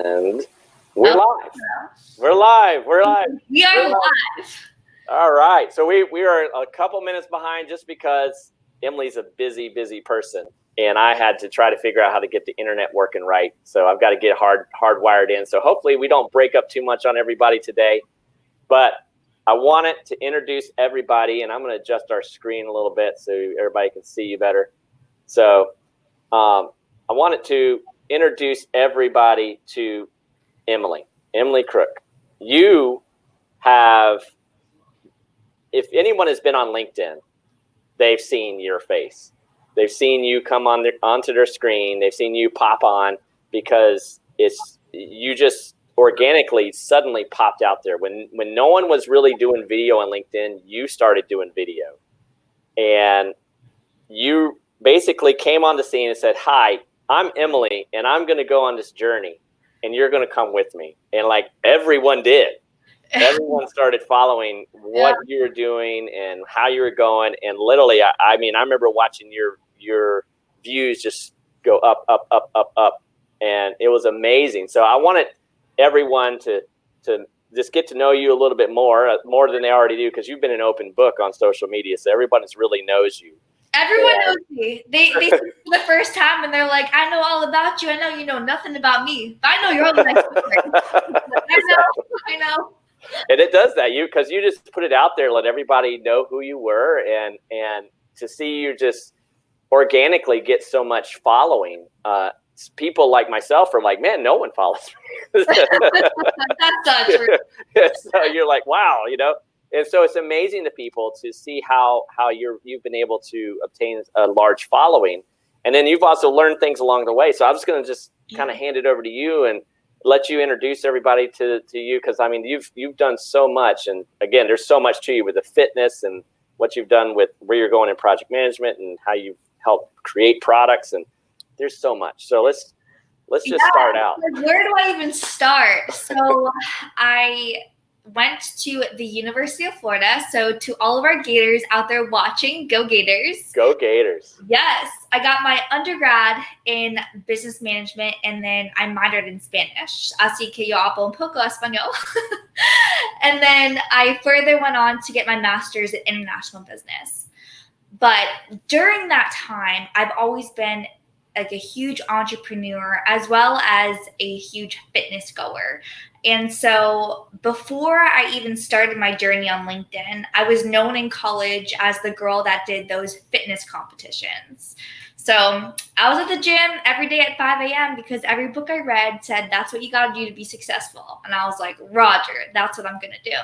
And we're live. We're live. We are live. All right. So we are a couple minutes behind just because Emily's a busy person. And I had to try to figure out how to get the internet working right. So I've got to get hardwired in. So hopefully we don't break up too much on everybody today. But I wanted to introduce everybody, and I'm going to adjust our screen a little bit so everybody can see you better. So I wanted to introduce everybody to Emily Crooke. You have, if anyone has been on LinkedIn, they've seen your face. They've seen you come onto their screen. They've seen you pop on because you just organically suddenly popped out there. When no one was really doing video on LinkedIn, you started doing video. And you basically came on the scene and said, "Hi, I'm Emily, and I'm going to go on this journey, and you're going to come with me." And like everyone did. Everyone started following what you were doing and how you were going. And literally, I mean, I remember watching your views just go up. And it was amazing. So I wanted everyone to just get to know you a little bit more than they already do, because you've been an open book on social media. So everybody really knows you. Everyone knows me. They see me for the first time and they're like, "I know all about you. I know you know nothing about me. But I know you're all the nice I know. And it does that, because you just put it out there, let everybody know who you were, and to see you just organically get so much following. People like myself are like, "Man, no one follows me." That's not true. So you're like, wow, And so it's amazing to people to see how you've been able to obtain a large following, and then you've also learned things along the way. So I'm just going to just kind of hand it over to you and let you introduce everybody to you, because I mean you've done so much, and again, there's so much to you with the fitness and what you've done with where you're going in project management and how you've helped create products, and there's so much. So let's just start out. Where do I even start? So I went to the University of Florida. So to all of our Gators out there watching, go Gators. Go Gators. Yes. I got my undergrad in business management, and then I minored in Spanish. Así que yo hablo un poco español. And then I further went on to get my master's in international business. But during that time, I've always been like a huge entrepreneur as well as a huge fitness goer. And so before I even started my journey on LinkedIn, I was known in college as the girl that did those fitness competitions. So I was at the gym every day at 5 a.m. because every book I read said that's what you got to do to be successful. And I was like, Roger, that's what I'm going to do.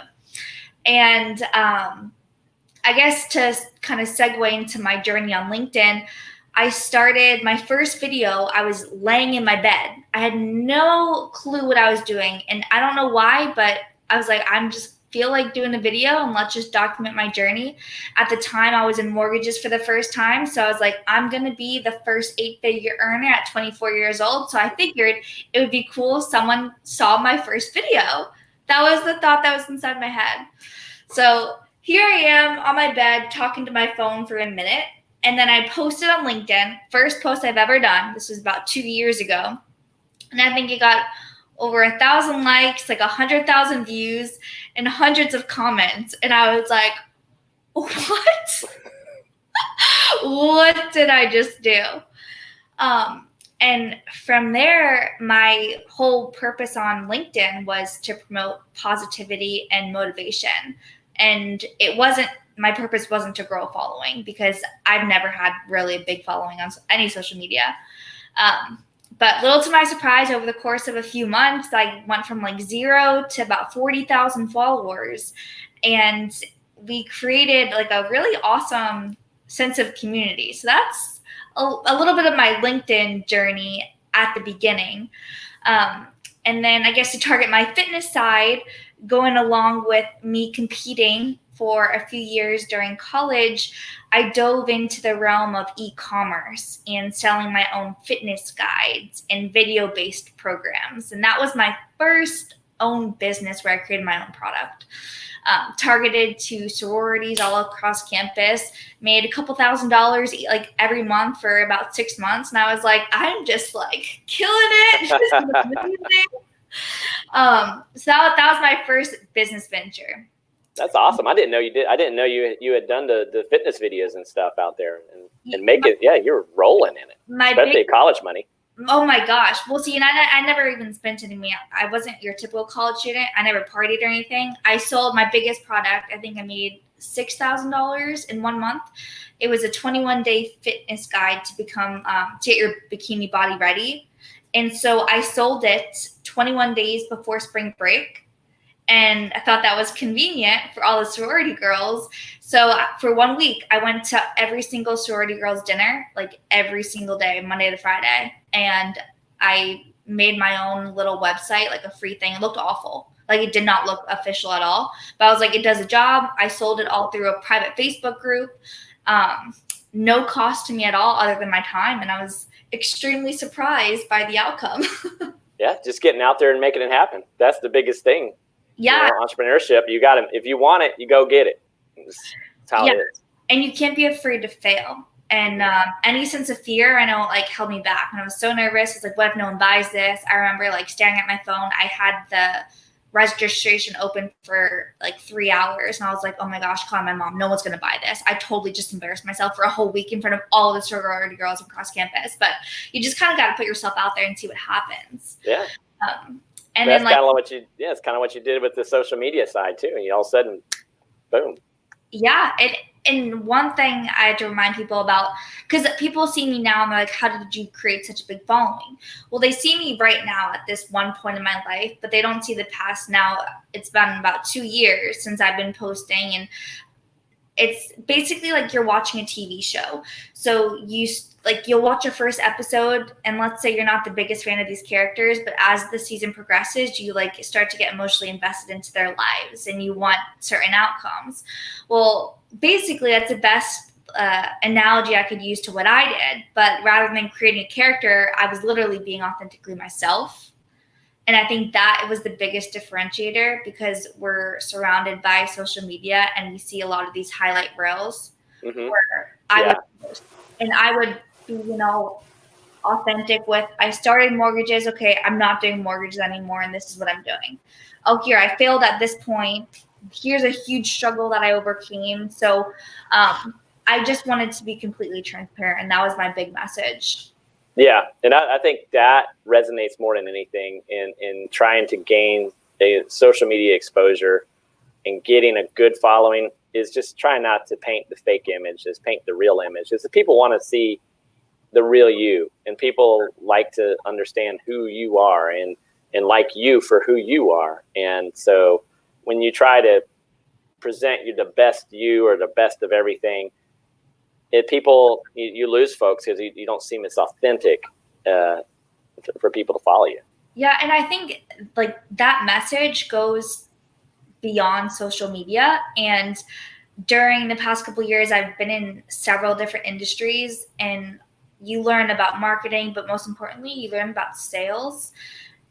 And I guess to kind of segue into my journey on LinkedIn, I started my first video. I was laying in my bed. I had no clue what I was doing. And I don't know why, but I was like, I'm just feel like doing a video and let's just document my journey. At the time, I was in mortgages for the first time. So I was like, I'm going to be the first 8-figure earner at 24 years old. So I figured it would be cool if someone saw my first video. That was the thought that was inside my head. So here I am on my bed talking to my phone for a minute. And then I posted on LinkedIn, first post I've ever done. This was about 2 years ago. And I think it got over 1,000 likes, like 100,000 views, and hundreds of comments. And I was like, what? What did I just do? And from there, my whole purpose on LinkedIn was to promote positivity and motivation. And my purpose wasn't to grow a following, because I've never had really a big following on any social media. But little to my surprise, over the course of a few months, I went from like 0 to about 40,000 followers. And we created like a really awesome sense of community. So that's a little bit of my LinkedIn journey at the beginning. And then I guess to target my fitness side, going along with me competing for a few years during college, I dove into the realm of e-commerce and selling my own fitness guides and video-based programs. And that was my first own business where I created my own product. Targeted to sororities all across campus, made a couple $1,000s like every month for about 6 months. And I was like, I'm just like killing it. This is amazing. So that was my first business venture. That's awesome. I didn't know you did. I didn't know you had done the fitness videos and stuff out there and make it. Yeah, you're rolling in it, especially college money. Oh my gosh. Well, see, and I never even spent any money. I wasn't your typical college student. I never partied or anything. I sold my biggest product. I think I made $6,000 in 1 month. It was a 21-day fitness guide to become to get your bikini body ready. And so I sold it 21 days before spring break. And I thought that was convenient for all the sorority girls. So for 1 week, I went to every single sorority girls dinner, like every single day, Monday to Friday. And I made my own little website, like a free thing. It looked awful. Like it did not look official at all. But I was like, it does a job. I sold it all through a private Facebook group. No cost to me at all other than my time. And I was extremely surprised by the outcome. Yeah, just getting out there and making it happen. That's the biggest thing. Yeah. Entrepreneurship, you got to, if you want it, you go get it. That's how it is. And you can't be afraid to fail. And any sense of fear, I know, like, held me back. And I was so nervous. I was like, what if no one buys this? I remember, like, staring at my phone. I had the registration open for, like, 3 hours. And I was like, oh, my gosh, calling my mom. No one's going to buy this. I totally just embarrassed myself for a whole week in front of all of the sorority girls across campus. But you just kind of got to put yourself out there and see what happens. Yeah. And that's then, kind of what you, it's kind of what you did with the social media side too. And you all of a sudden, boom. Yeah. And one thing I had to remind people about, because people see me now and they're like, how did you create such a big following? Well, they see me right now at this one point in my life, but they don't see the past. Now it's been about 2 years since I've been posting, and it's basically like you're watching a TV show. So you'll watch your first episode, and let's say you're not the biggest fan of these characters, but as the season progresses, you like start to get emotionally invested into their lives and you want certain outcomes. Well, basically that's the best analogy I could use to what I did. But rather than creating a character, I was literally being authentically myself. And I think that was the biggest differentiator, because we're surrounded by social media and we see a lot of these highlight reels where I would be, authentic with, I started mortgages. Okay, I'm not doing mortgages anymore, and this is what I'm doing. Oh, here, I failed at this point. Here's a huge struggle that I overcame. So I just wanted to be completely transparent, and that was my big message. Yeah, and I think that resonates more than anything in trying to gain a social media exposure and getting a good following, is just trying not to paint the fake image, just paint the real image. Is that people want to see the real you, and people like to understand who you are and like you for who you are. And so when you try to present you the best you or the best of everything, you lose folks because you don't seem as authentic for people to follow you. Yeah, and I think like that message goes beyond social media. And during the past couple of years, I've been in several different industries, and you learn about marketing, but most importantly, you learn about sales.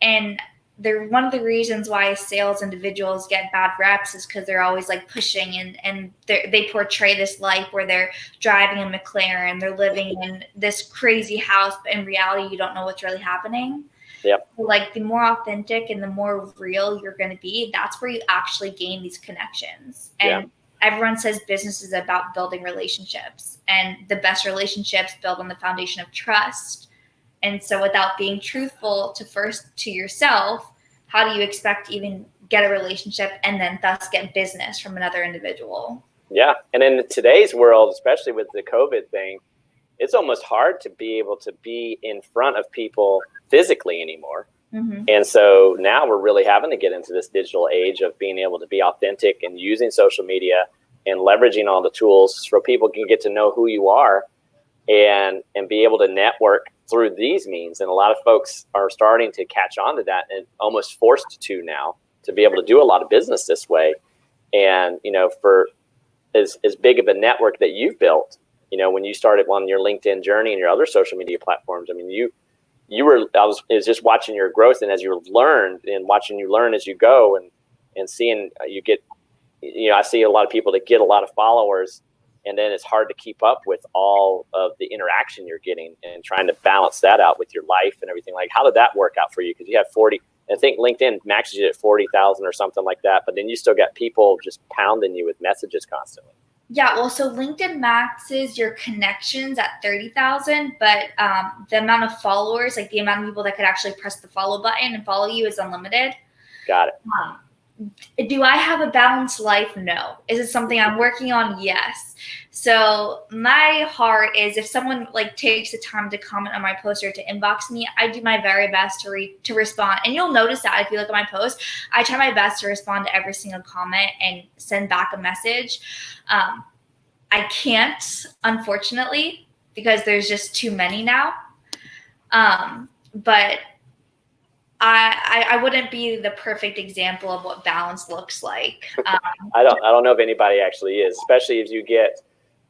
And they're one of the reasons why sales individuals get bad reps is because they're always like pushing and they portray this life where they're driving a McLaren, they're living in this crazy house, but in reality, you don't know what's really happening. Yep. Like the more authentic and the more real you're going to be, that's where you actually gain these connections. And everyone says business is about building relationships, and the best relationships build on the foundation of trust. And so without being truthful to yourself, how do you expect to even get a relationship and then thus get business from another individual? Yeah. And in today's world, especially with the COVID thing, it's almost hard to be able to be in front of people physically anymore. Mm-hmm. And so now we're really having to get into this digital age of being able to be authentic and using social media and leveraging all the tools so people can get to know who you are and be able to network through these means. And a lot of folks are starting to catch on to that and almost forced to now to be able to do a lot of business this way. And, for as big of a network that you've built, when you started on your LinkedIn journey and your other social media platforms, I mean, I was just watching your growth, and as you learned and watching you learn as you go and seeing you get, I see a lot of people that get a lot of followers, and then it's hard to keep up with all of the interaction you're getting and trying to balance that out with your life and everything. Like, how did that work out for you? Because you have I think LinkedIn maxes you at 40,000 or something like that, but then you still got people just pounding you with messages constantly. Yeah, well, so LinkedIn maxes your connections at 30,000, but the amount of followers, like the amount of people that could actually press the follow button and follow you, is unlimited. Got it. Do I have a balanced life? No. Is it something I'm working on? Yes. So my heart is, if someone like takes the time to comment on my post or to inbox me, I do my very best to respond. And you'll notice that if you look at my post, I try my best to respond to every single comment and send back a message. I can't, unfortunately, because there's just too many now. But I wouldn't be the perfect example of what balance looks like. I don't know if anybody actually is, especially if you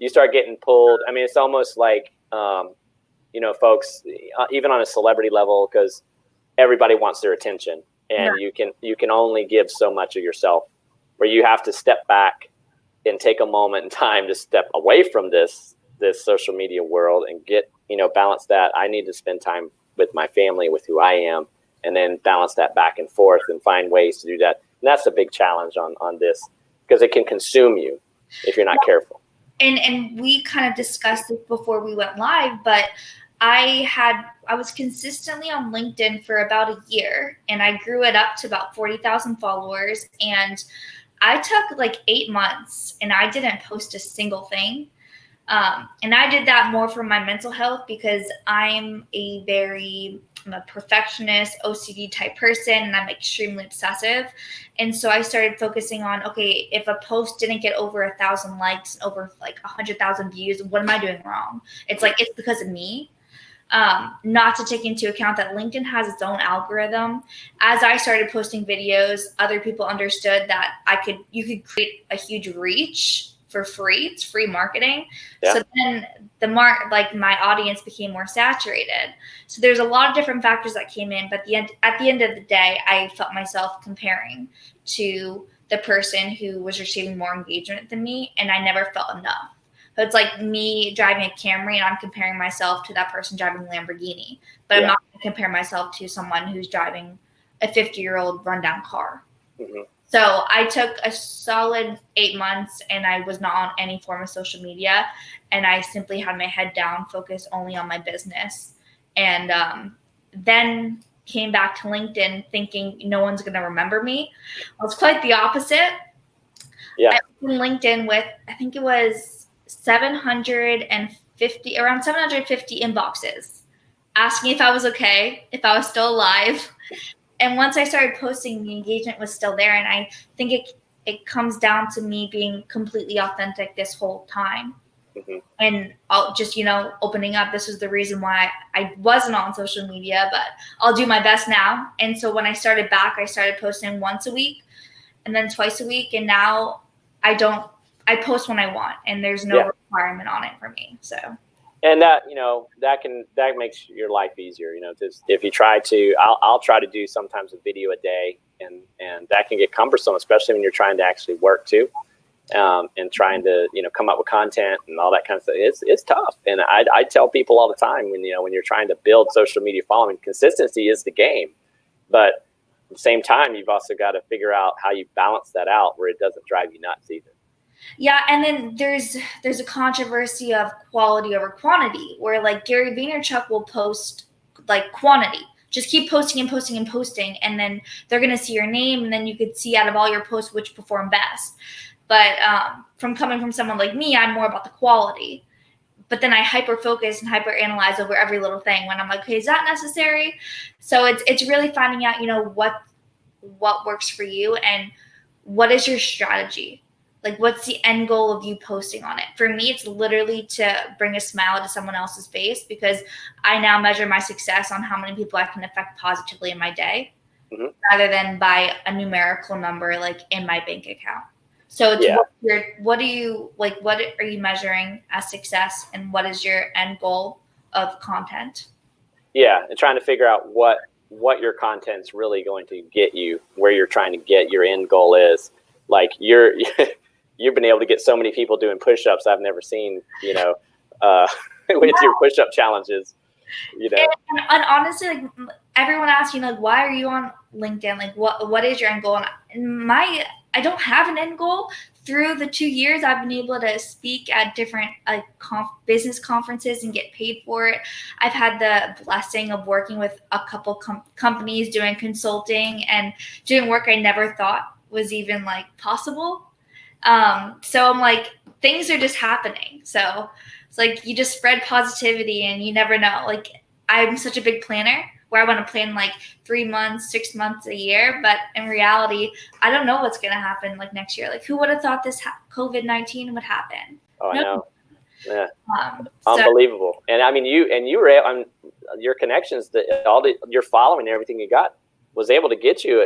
start getting pulled. I mean, it's almost like, folks, even on a celebrity level, because everybody wants their attention, and you can only give so much of yourself, where you have to step back and take a moment in time to step away from this social media world and balance that. I need to spend time with my family, with who I am, and then balance that back and forth and find ways to do that. And that's a big challenge on this, because it can consume you if you're not careful. And we kind of discussed this before we went live, but I was consistently on LinkedIn for about a year, and I grew it up to about 40,000 followers. And I took like 8 months and I didn't post a single thing. And I did that more for my mental health, because I'm a perfectionist, OCD type person, and I'm extremely obsessive. And so I started focusing on, okay, if a post didn't get over 1,000 likes and over like 100,000 views, what am I doing wrong? It's like, it's because of me. Not to take into account that LinkedIn has its own algorithm. As I started posting videos, other people understood that you could create a huge reach for free. It's free marketing. Yeah. So then my audience became more saturated. So there's a lot of different factors that came in, but at the end of the day, I felt myself comparing to the person who was receiving more engagement than me, and I never felt enough. So it's like me driving a Camry, and I'm comparing myself to that person driving a Lamborghini, but I'm not going to compare myself to someone who's driving a 50-year-old rundown car. Mm-hmm. So I took a solid 8 months, and I was not on any form of social media, and I simply had my head down, focused only on my business, and then came back to LinkedIn thinking no one's going to remember me. Well, it's quite the opposite. Yeah. I opened LinkedIn with, I think it was around 750 inboxes asking if I was okay, if I was still alive. And once I started posting, the engagement was still there. And I think it comes down to me being completely authentic this whole time. Mm-hmm. And I'll just, opening up. This was the reason why I wasn't on social media, but I'll do my best now. And so when I started back, I started posting once a week and then twice a week. And now I post when I want, and there's no requirement on it for me. So. And that makes your life easier, just if you try to, I'll try to do sometimes a video a day, and that can get cumbersome, especially when you're trying to actually work too, and trying to, come up with content and all that kind of stuff. It's tough. And I tell people all the time when you're trying to build social media following, consistency is the game, but at the same time, you've also got to figure out how you balance that out where it doesn't drive you nuts either. Yeah, and then there's a controversy of quality over quantity, where like Gary Vaynerchuk will post like quantity. Just keep posting and posting and posting, and then they're going to see your name, and then you could see out of all your posts which perform best. But coming from someone like me, I'm more about the quality. But then I hyper-focus and hyper-analyze over every little thing when I'm like, okay, is that necessary? So it's really finding out, what works for you and what is your strategy. Like, what's the end goal of you posting on it? For me, it's literally to bring a smile to someone else's face, because I now measure my success on how many people I can affect positively in my day, mm-hmm. rather than by a numerical number like in my bank account. So it's what are you measuring as success, and what is your end goal of content? Yeah, and trying to figure out what your content's really going to get you, where you're trying to get your end goal is. Like you've been able to get so many people doing push-ups I've never seen, with your push-up challenges, And honestly, like, everyone asks, why are you on LinkedIn, like what is your end goal? And I don't have an end goal. Through the 2 years, I've been able to speak at different business conferences and get paid for it. I've had the blessing of working with a couple companies doing consulting and doing work I never thought was even like possible. So I'm like, things are just happening. So it's like you just spread positivity and you never know. Like I'm such a big planner where I want to plan like 3 months, 6 months, a year. But in reality, I don't know what's going to happen like next year. Like who would have thought this COVID-19 would happen? Oh, I know. Yeah. So, unbelievable. And I mean, you were your connections, your following and everything you got was able to get you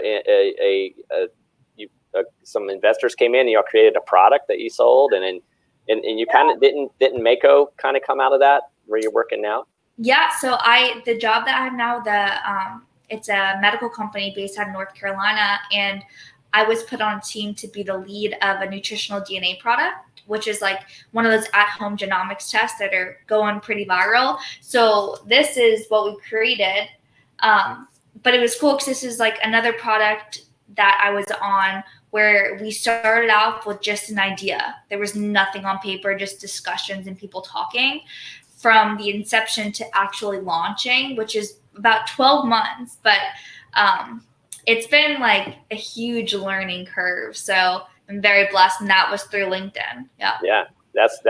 some investors came in, you all created a product that you sold, and you kind of didn't Mako kind of come out of that where you're working now? Yeah, so the job that I have now, it's a medical company based out of North Carolina, and I was put on a team to be the lead of a nutritional DNA product, which is like one of those at-home genomics tests that are going pretty viral. So this is what we created, but it was cool because this is like another product that I was on where we started off with just an idea. There was nothing on paper, just discussions and people talking. From the inception to actually launching, which is about 12 months, but it's been like a huge learning curve. So I'm very blessed, and that was through LinkedIn. Yeah. Yeah, that's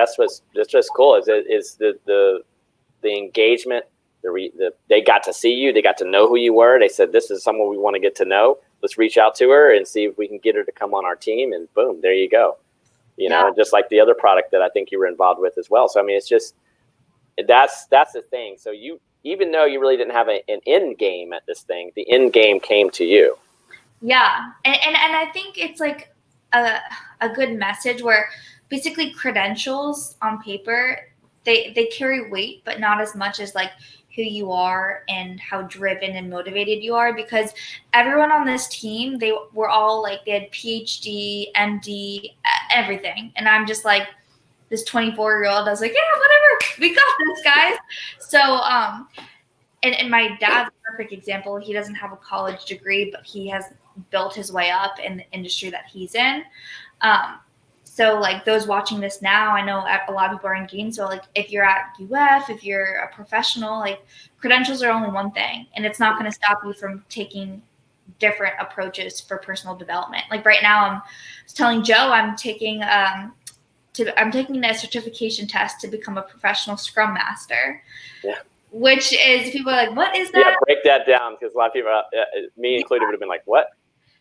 just cool. Is the engagement? They got to see you. They got to know who you were. They said, "This is someone we want to get to know. Let's reach out to her and see if we can get her to come on our team." And boom, there you go. You know, just like the other product that I think you were involved with as well. So I mean, it's just. That's the thing. So even though you really didn't have an end game at this thing, the end game came to you. Yeah, and I think it's like a good message where basically credentials on paper they carry weight, but not as much as like who you are and how driven and motivated you are. Because everyone on this team, they were all like they had PhD, MD, everything, and I'm just like. This 24-year-old, I was like, yeah, whatever, we got this, guys. So, and my dad's a perfect example. He doesn't have a college degree, but he has built his way up in the industry that he's in. So, like those watching this now, I know a lot of people are in Gainesville. Like, if you're at UF, if you're a professional, like credentials are only one thing, and it's not going to stop you from taking different approaches for personal development. Like right now, I was telling Joe, I'm taking a certification test to become a professional Scrum Master. Yeah. Which is, people are like, what is that? Yeah, break that down, because a lot of people, me included, would have been like, what?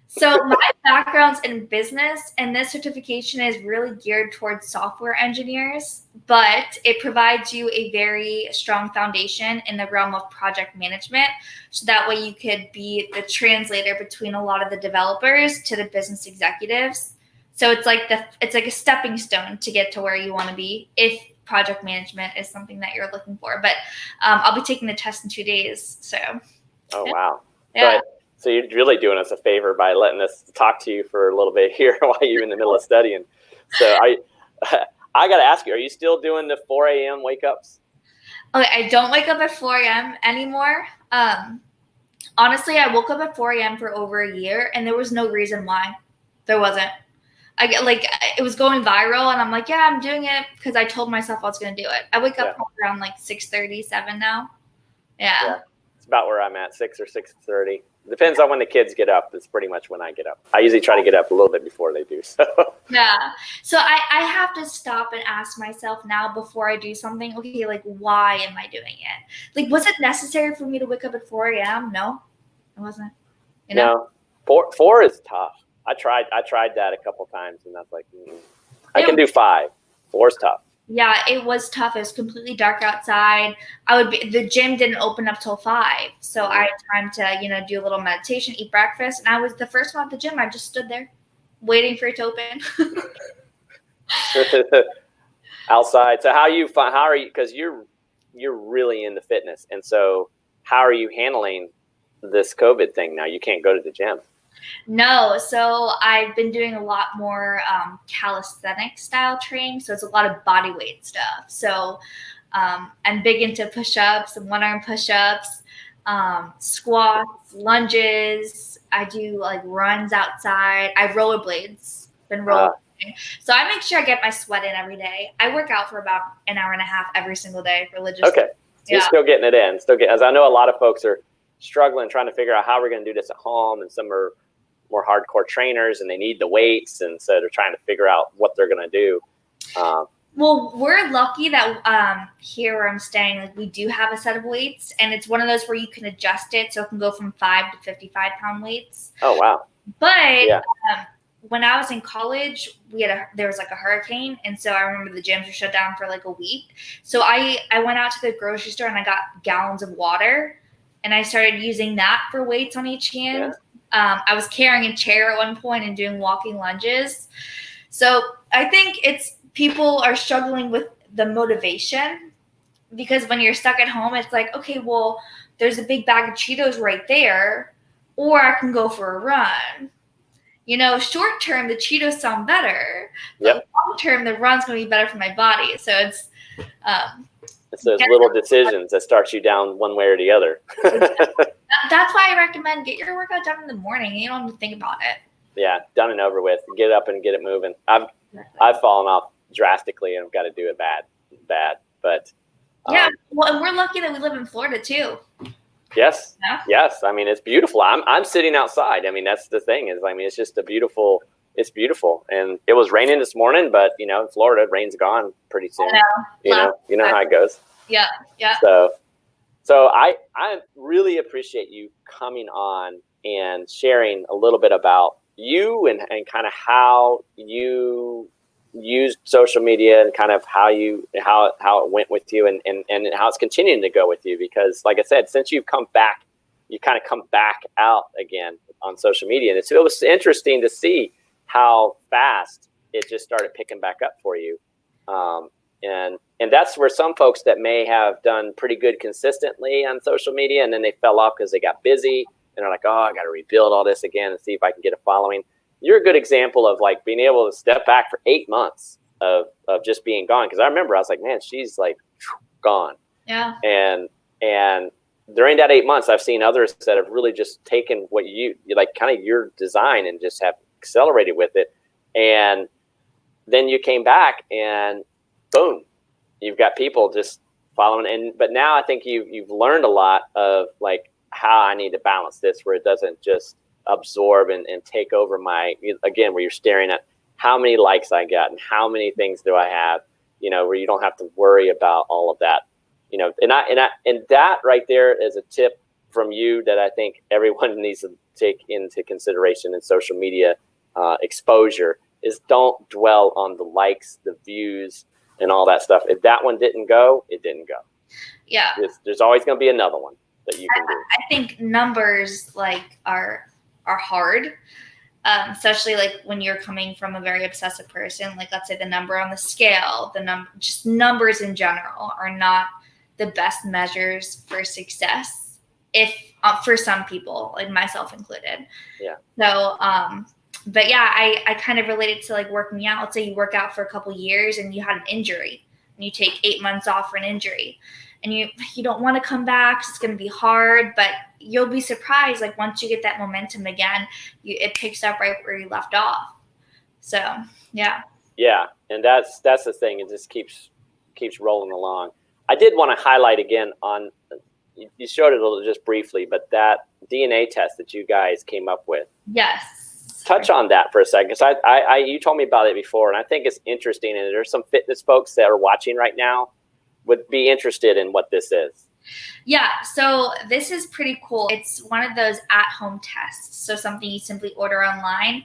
So my background's in business, and this certification is really geared towards software engineers, but it provides you a very strong foundation in the realm of project management. So that way you could be the translator between a lot of the developers to the business executives. So it's like a stepping stone to get to where you want to be if project management is something that you're looking for. But I'll be taking the test in 2 days. So. Oh, wow. Yeah. So you're really doing us a favor by letting us talk to you for a little bit here while you're in the middle of studying. So I got to ask you, are you still doing the 4 a.m. wake ups? Okay, I don't wake up at 4 a.m. anymore. Honestly, I woke up at 4 a.m. for over a year, and there was no reason why. There wasn't. It was going viral, and I'm like, yeah, I'm doing it because I told myself I was going to do it. I wake up around like 6:30, 7 now. Yeah. It's about where I'm at, 6 or 6:30. Depends on when the kids get up. It's pretty much when I get up. I usually try to get up a little bit before they do. So. Yeah. So I have to stop and ask myself now before I do something, okay, like, why am I doing it? Like, was it necessary for me to wake up at 4 a.m.? No, it wasn't. You know? No, 4 is tough. I tried that a couple times, and that's like, I can do 5. 4 is tough. Yeah, it was tough. It was completely dark outside. The gym didn't open up till 5, so I had time to do a little meditation, eat breakfast, and I was the first one at the gym. I just stood there, waiting for it to open. Outside. So how are you? Because you're really into fitness, and so how are you handling this COVID thing now? You can't go to the gym. No, so I've been doing a lot more calisthenic style training. So it's a lot of body weight stuff. So I'm big into push-ups and one-arm push-ups, squats, lunges, I do like runs outside. I rollerblades. Been rollerblading. So I make sure I get my sweat in every day. I work out for about an hour and a half every single day religiously. Okay. So you're still getting it in. As I know a lot of folks are struggling, trying to figure out how we're going to do this at home. And some are more hardcore trainers and they need the weights. And so they're trying to figure out what they're going to do. Well, we're lucky that here where I'm staying, like we do have a set of weights, and it's one of those where you can adjust it, so it can go from 5 to 55-pound weights. Oh wow! But when I was in college, there was like a hurricane, and so I remember the gyms were shut down for like a week. So I went out to the grocery store and I got gallons of water, and I started using that for weights on each hand. Yeah. I was carrying a chair at one point and doing walking lunges. So I think people are struggling with the motivation, because when you're stuck at home, it's like, okay, well, there's a big bag of Cheetos right there, or I can go for a run. Short term, the Cheetos sound better, but long term, the run's going to be better for my body. So it's those little decisions that start you down one way or the other. That's why I recommend get your workout done in the morning. You don't have to think about it. Yeah, done and over with. Get up and get it moving. I've fallen off drastically and I've got to do it bad. But well, and we're lucky that we live in Florida too. Yes. Yeah? Yes. I mean, it's beautiful. I'm sitting outside. I mean, that's the thing it's just it's beautiful. And it was raining this morning, but in Florida, rain's gone pretty soon. You know how it goes. Yeah. Yeah. So I really appreciate you coming on and sharing a little bit about you and kind of how you used social media and kind of how it went with you and how it's continuing to go with you, because like I said, since you've come back, you kind of come back out again on social media, and it was interesting to see how fast it just started picking back up for you. And that's where some folks that may have done pretty good consistently on social media, and then they fell off because they got busy and they're like, oh, I got to rebuild all this again and see if I can get a following. You're a good example of like being able to step back for 8 months of just being gone. Because I remember I was like, man, she's like gone. Yeah. And during that 8 months, I've seen others that have really just taken what you like, kind of your design, and just have accelerated with it. And then you came back and boom, you've got people just following. But now I think you've learned a lot of like how I need to balance this, where it doesn't just absorb and take over where you're staring at how many likes I got and how many things do I have, where you don't have to worry about all of that, and that right there is a tip from you that I think everyone needs to take into consideration in social media exposure, is don't dwell on the likes, the views, and all that stuff. If that one didn't go, it didn't go. Yeah. There's always going to be another one that you can do. I think numbers are hard, especially like when you're coming from a very obsessive person. Like, let's say the number on the scale, just numbers in general are not the best measures for success, if for some people, like myself included. Yeah. So, but yeah, I kind of related to like working out. Let's say you work out for a couple years and you had an injury, and you take 8 months off for an injury, and you don't want to come back. It's going to be hard, but you'll be surprised. Like once you get that momentum again, it picks up right where you left off. So yeah. Yeah, and that's the thing. It just keeps rolling along. I did want to highlight again on, you showed it a little just briefly, but that DNA test that you guys came up with. Yes. Touch on that for a second, because you told me about it before, and I think it's interesting. And there's some fitness folks that are watching right now would be interested in what this is. Yeah, so this is pretty cool. It's one of those at-home tests. So something you simply order online,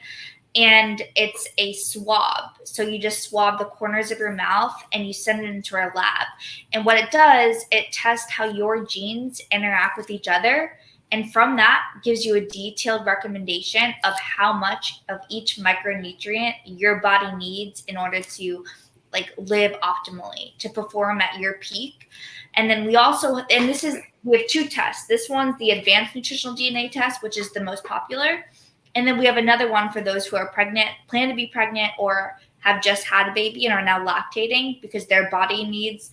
and it's a swab. So you just swab the corners of your mouth and you send it into our lab. And what it does, it tests how your genes interact with each other. And from that gives you a detailed recommendation of how much of each micronutrient your body needs in order to like live optimally, to perform at your peak. And then we have 2 tests. This one's the advanced nutritional DNA test, which is the most popular. And then we have another one for those who are pregnant, plan to be pregnant, or have just had a baby and are now lactating, because their body needs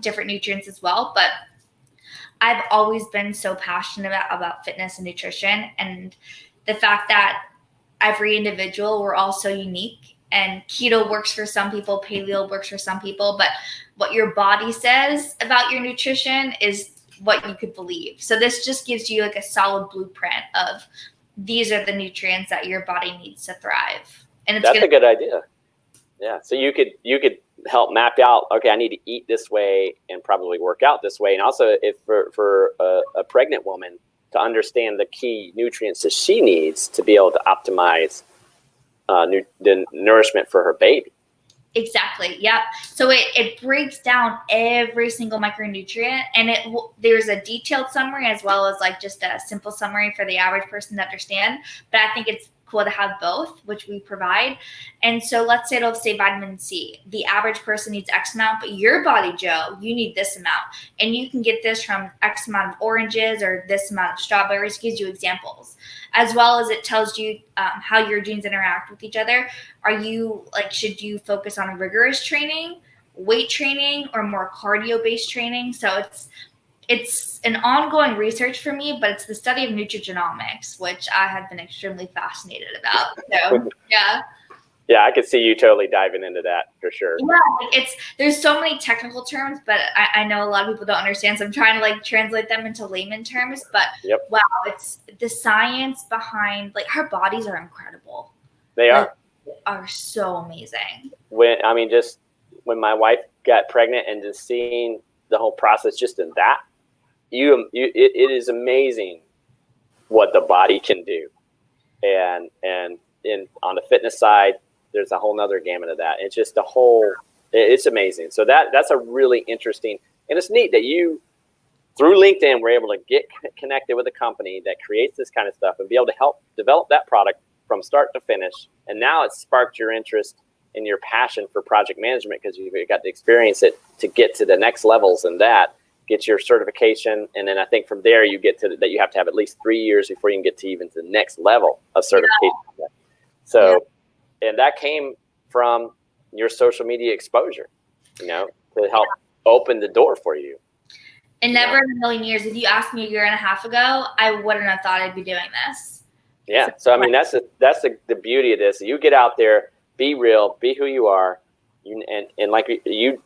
different nutrients as well. But I've always been so passionate about fitness and nutrition, and the fact that every individual, we're all so unique, and keto works for some people, paleo works for some people, but what your body says about your nutrition is what you could believe. So this just gives you like a solid blueprint of these are the nutrients that your body needs to thrive. And that's a good idea. Yeah. So you could help map out, okay, I need to eat this way and probably work out this way. And also if for a pregnant woman to understand the key nutrients that she needs to be able to optimize the nourishment for her baby. Exactly. Yep. So it breaks down every single micronutrient, and there's a detailed summary as well as like just a simple summary for the average person to understand. But I think it's cool to have both, which we provide. And so let's say it'll say vitamin C. The average person needs X amount, but your body, Joe, you need this amount. And you can get this from X amount of oranges or this amount of strawberries. It gives you examples, as well as it tells you how your genes interact with each other. Should you focus on rigorous training, weight training, or more cardio-based training? So it's an ongoing research for me, but it's the study of nutrigenomics, which I have been extremely fascinated about. So, yeah. Yeah, I could see you totally diving into that for sure. Yeah, there's so many technical terms, but I know a lot of people don't understand, so I'm trying to like translate them into layman terms. But wow, it's the science behind, like, our bodies are incredible. They are so amazing. When my wife got pregnant and just seeing the whole process just in that, it is amazing what the body can do. And on the fitness side, there's a whole nother gamut of that. It's just it's amazing. So that's a really interesting, and it's neat that you, through LinkedIn, were able to get connected with a company that creates this kind of stuff and be able to help develop that product from start to finish. And now it's sparked your interest and your passion for project management because you've got to experience it to get to the next levels, and that get your certification. And then I think from there you get to that you have to have at least 3 years before you can get to even to the next level of certification. Yeah. So, and that came from your social media exposure, to help open the door for you. And never in a million years, if you asked me a year and a half ago, I wouldn't have thought I'd be doing this. Yeah. So, I mean, that's the beauty of this. You get out there, be real, be who you are. And like you,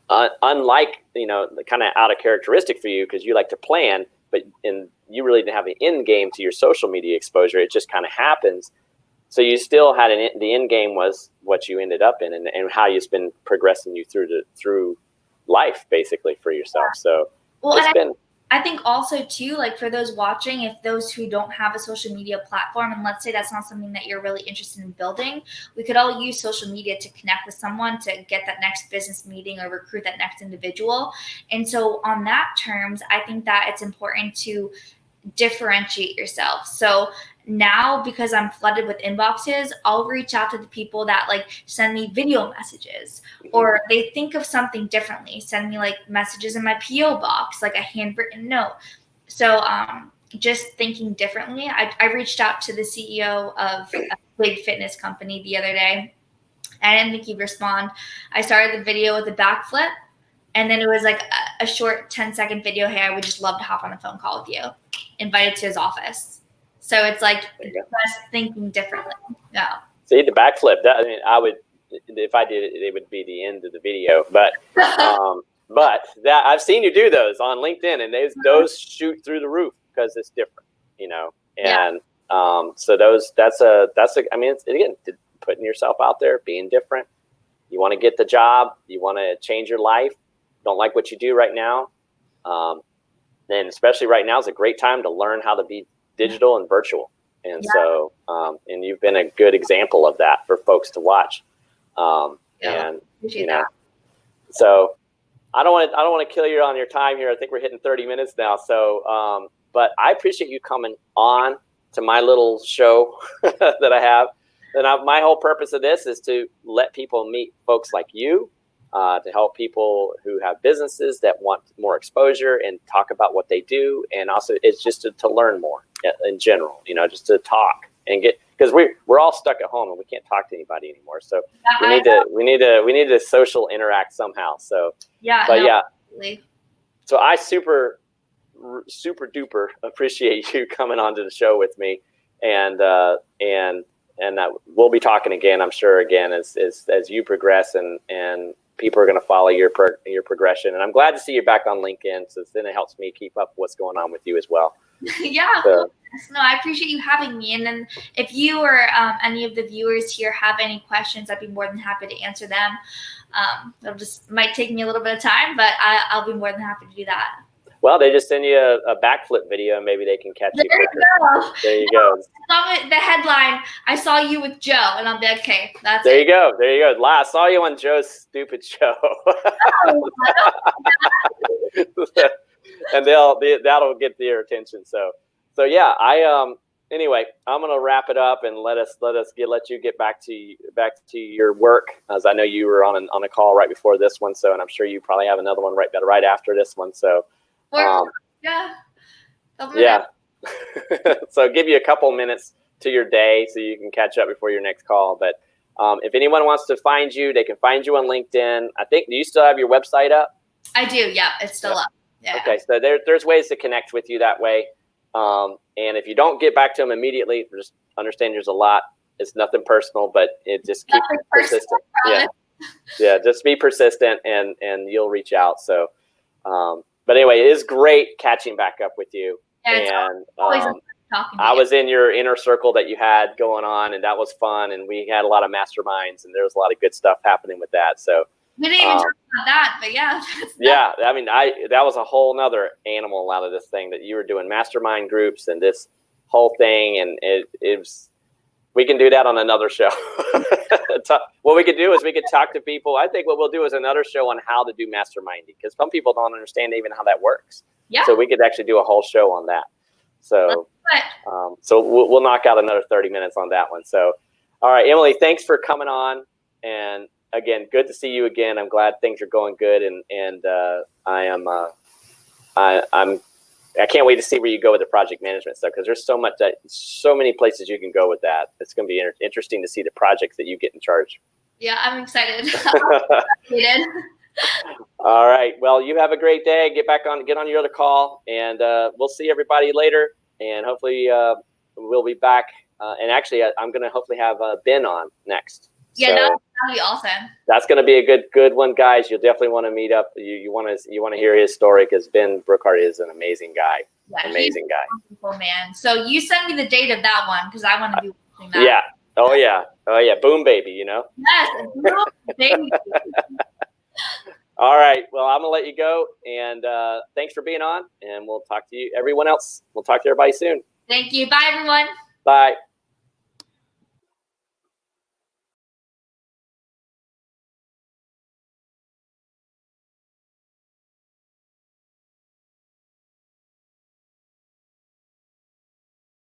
unlike, the kind of out of characteristic for you, because you like to plan, but you really didn't have the end game to your social media exposure. It just kind of happens. So you still had the end game was what you ended up in, and how you've been progressing you through life basically for yourself. So I think also too, like for those watching, if those who don't have a social media platform, and let's say that's not something that you're really interested in building, we could all use social media to connect with someone to get that next business meeting or recruit that next individual. And so on that terms, I think that it's important to differentiate yourself. So now, because I'm flooded with inboxes, I'll reach out to the people that like send me video messages, or they think of something differently, send me like messages in my PO box, like a handwritten note. So just thinking differently. I reached out to the CEO of a big fitness company the other day. I didn't think he'd respond. I started the video with a backflip, and then it was like a short 10-second video. Hey, I would just love to hop on a phone call with you. Invited to his office. So it's like just thinking differently. Yeah. See, the backflip. I would, if I did it, it would be the end of the video. But that I've seen you do those on LinkedIn, and those shoot through the roof because it's different, And so that's a. I mean, it's, again, putting yourself out there, being different. You want to get the job. You want to change your life. Don't like what you do right now. Then especially right now is a great time to learn how to be digital and virtual. And so, and you've been a good example of that for folks to watch. So I don't want to kill you on your time here. I think we're hitting 30 minutes now. So, but I appreciate you coming on to my little show that I have. And my whole purpose of this is to let people meet folks like you, to help people who have businesses that want more exposure and talk about what they do. And also it's just to learn more in general, just to talk and because we're all stuck at home and we can't talk to anybody anymore. So we need to social interact somehow. So, so I super duper appreciate you coming onto the show with me. and that we'll be talking again, I'm sure, again as you progress and people are going to follow your progression. And I'm glad to see you back on LinkedIn, so then it helps me keep up what's going on with you as well. Yeah, so. No, I appreciate you having me. And then if you or any of the viewers here have any questions, I'd be more than happy to answer them. It just might take me a little bit of time, but I'll be more than happy to do that. Well, they just send you a backflip video, and maybe they can catch you quicker. There you go. The headline, I saw you with Joe, and I'll be okay. That's there it. You go. There you go. I saw you on Joe's stupid show. And that'll get their attention. So yeah, anyway, I'm gonna wrap it up and let you get back to your work, as I know you were on a call right before this one. So, and I'm sure you probably have another one right after this one. So, yeah. So give you a couple minutes to your day so you can catch up before your next call. But if anyone wants to find you, they can find you on LinkedIn. I think, do you still have your website up? I do. Yeah, it's still up. Yeah. Okay, so there's ways to connect with you that way. And if you don't get back to them immediately, just understand there's a lot. It's nothing personal, but it just keep persistent. Yeah, just be persistent and you'll reach out. So, but anyway, it is great catching back up with you. Yeah, and always talking to I you. was in your inner circle that you had going on, and that was fun. And we had a lot of masterminds, and there was a lot of good stuff happening with that. So. We didn't even talk about that, but yeah. Yeah, I mean, that was a whole nother animal out of this thing, that you were doing mastermind groups and this whole thing, and it was. We can do that on another show. What we could do is we could talk to people. I think what we'll do is another show on how to do masterminding, because some people don't understand even how that works. Yeah. So we could actually do a whole show on that. So, so we'll knock out another 30 minutes on that one. So, all right, Emily, thanks for coming on. And again, good to see you again. I'm glad things are going good, and I can't wait to see where you go with the project management stuff, because there's so many places you can go with that. It's going to be interesting to see the projects that you get in charge. Yeah, I'm excited. All right. Well, you have a great day. Get on your other call, and we'll see everybody later. And hopefully we'll be back. And actually, I'm going to hopefully have Ben on next. Yeah, so that'll be awesome. That's going to be a good one, guys. You'll definitely want to meet up. You want to hear his story, because Ben Brookhart is an amazing guy. Yeah, amazing guy. Wonderful man. So you send me the date of that one, because I want to be watching that. Yeah. Oh yeah. Boom baby. Yes. Boom baby. All right. Well, I'm gonna let you go, and thanks for being on. And we'll talk to you. Everyone else. We'll talk to everybody soon. Thank you. Bye, everyone. Bye.